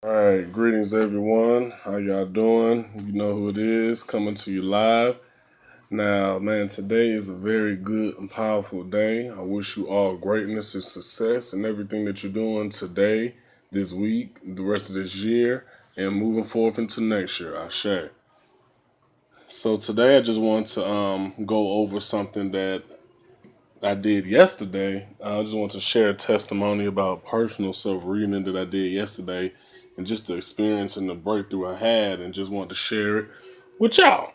All right, greetings everyone. How y'all doing? You know who it is, coming to you live. Now, man, today is a very good and powerful day. I wish you all greatness and success in everything that you're doing today, this week, the rest of this year, and moving forth into next year. I share. So today I just want to go over something that I did yesterday. I just want to share a testimony about personal self reading that I did yesterday and just the experience and the breakthrough I had, and just want to share it with y'all.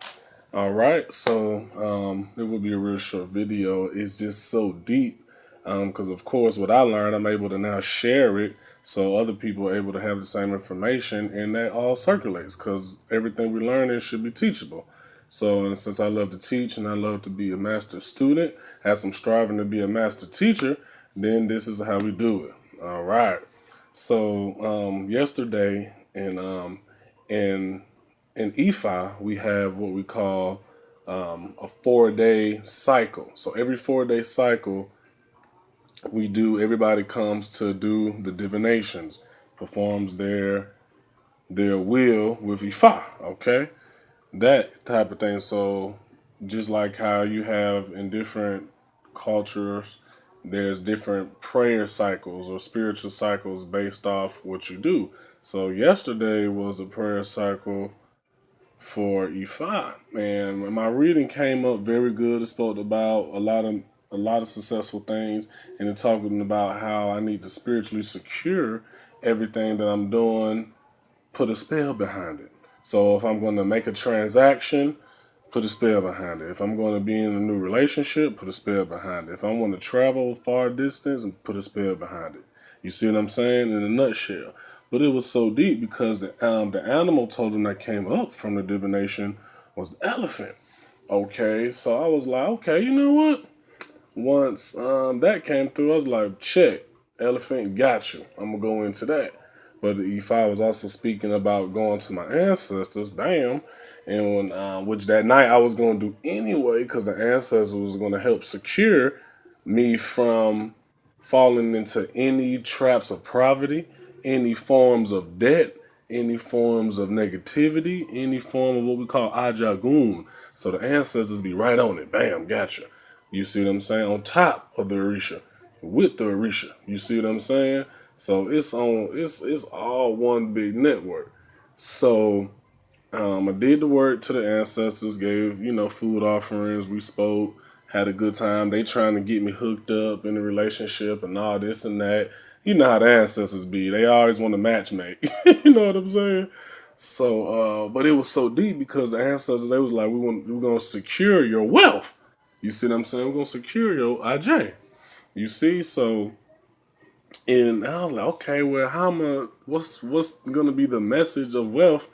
All right. So it will be a real short video. It's just so deep because, of course, what I learned, I'm able to now share it so other people are able to have the same information, and that all circulates because everything we learn is should be teachable. So, and since I love to teach and I love to be a master student, as I'm striving to be a master teacher, then this is how we do it. All right. So, yesterday in in EFI, we have what we call a 4 day cycle. So every 4 day cycle, we do. Everybody comes to do the divinations, performs their will with Ifa. Okay, that type of thing. So just like how you have in different cultures, there's different prayer cycles or spiritual cycles based off what you do. So yesterday was the prayer cycle for E5, and my reading came up very good. It spoke about a lot of successful things, and it talking about how I need to spiritually secure everything that I'm doing, put a spell behind it. So if I'm going to make a transaction, put a spell behind it. If I'm going to be in a new relationship, put a spell behind it. If I want to travel far distance, and put a spell behind it. You see what I'm saying in a nutshell. But it was so deep because the animal totem that came up from the divination was the elephant. Okay, so I was like, okay, you know what? Once that came through, I was like, check, elephant, got you. I'm gonna go into that. But the E5 was also speaking about going to my ancestors, bam, and when which that night I was gonna do anyway, because the ancestors was gonna help secure me from falling into any traps of poverty, any forms of debt, any forms of negativity, any form of what we call ajagun. So the ancestors be right on it. Bam, gotcha. You see what I'm saying? On top of the Orisha, with the Orisha. You see what I'm saying? So it's all one big network. So I did the work to the ancestors, gave, food offerings, we spoke, had a good time. They trying to get me hooked up in a relationship and all this and that. You know how the ancestors be. They always want to match make. You know what I'm saying? So, but it was so deep because the ancestors, they was like, we're gonna secure your wealth. You see what I'm saying? We're gonna secure your IJ. You see, so and I was like, okay, well, what's gonna be the message of wealth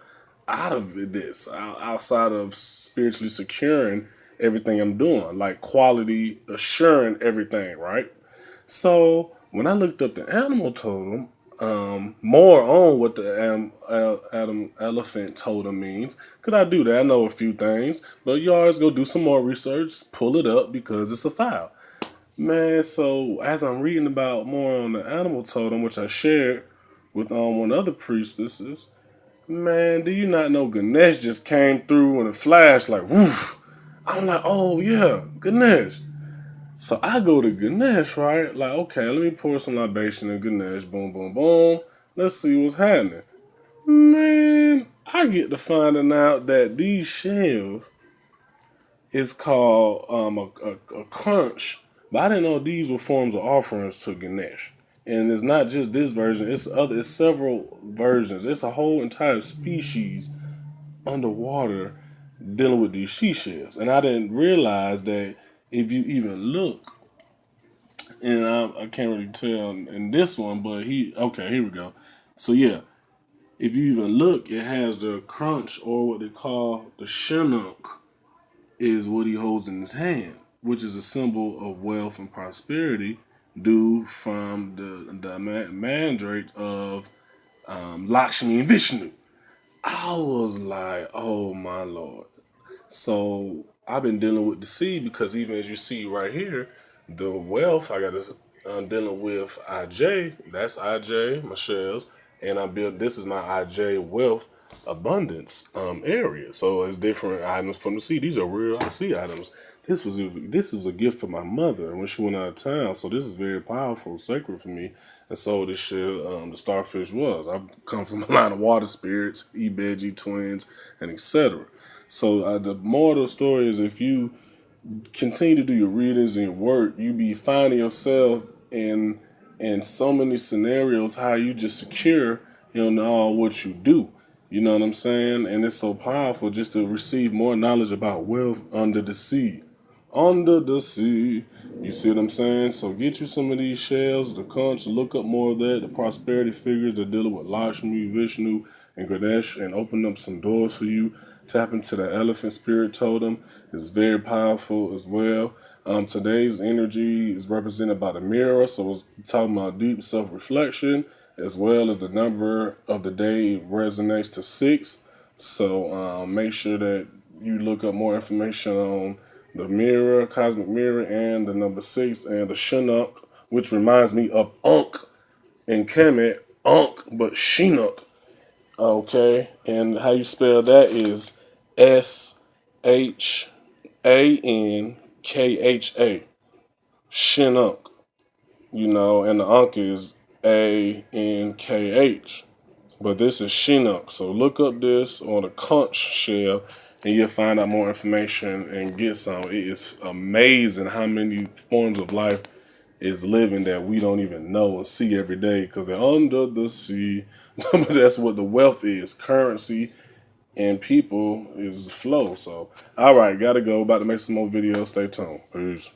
out of this, outside of spiritually securing everything I'm doing, like quality assuring everything, right? So when I looked up the animal totem, more on what the Adam elephant totem means, could I do that? I know a few things, but you always go do some more research, pull it up because it's a file. Man, so as I'm reading about more on the animal totem, which I shared with one other priestesses, man, do you not know Ganesh just came through in a flash like woof? I'm like, oh yeah, Ganesh. So I go to Ganesh, right? Like, okay, let me pour some libation in Ganesh. Boom, boom, boom. Let's see what's happening. Man, I get to finding out that these shells is called a crunch. But I didn't know these were forms of offerings to Ganesh. And it's not just this version, it's several versions. It's a whole entire species underwater dealing with these seashells. And I didn't realize that if you even look, and I can't really tell in this one, but okay, here we go. So yeah, if you even look, it has the crunch, or what they call the chinook, is what he holds in his hand, which is a symbol of wealth and prosperity due from the mandrake of Lakshmi and Vishnu. I was like, oh my lord. So I've been dealing with the sea because even as you see right here, the wealth I got is dealing with IJ. That's IJ, Michelle's. and I built, this is my IJ Wealth Abundance area. So it's different items from the sea. These are real sea items. This was a gift for my mother when she went out of town. So this is very powerful, sacred for me. And so this shit, the starfish was. I come from a line of water spirits, Ibeji twins, and etc. So the moral of the story is, if you continue to do your readings and your work, you be finding yourself in so many scenarios how you just secure in all what you do. You know what I'm saying? And it's so powerful just to receive more knowledge about wealth under the sea. Under the sea. You see what I'm saying? So get you some of these shells, the conch, look up more of that, the prosperity figures that dealing with Lakshmi, Vishnu, and Ganesh, and open up some doors for you. Tap into the elephant spirit totem. It's very powerful as well. Today's energy is represented by the mirror, so it's talking about deep self-reflection, as well as the number of the day resonates to 6. So make sure that you look up more information on the mirror, cosmic mirror, and the number 6, and the Chinook, which reminds me of Ankh and Kemet, Ankh, but Chinook. Okay, and how you spell that is Shankha. Chinook. You know, and the Ankh is Ankh. But this is Chinook. So look up this on the conch shell and you'll find out more information and get some. It is amazing how many forms of life is living that we don't even know and see every day because they're under the sea. But that's what the wealth is. Currency and people is the flow. So, all right, gotta go. About to make some more videos. Stay tuned. Peace.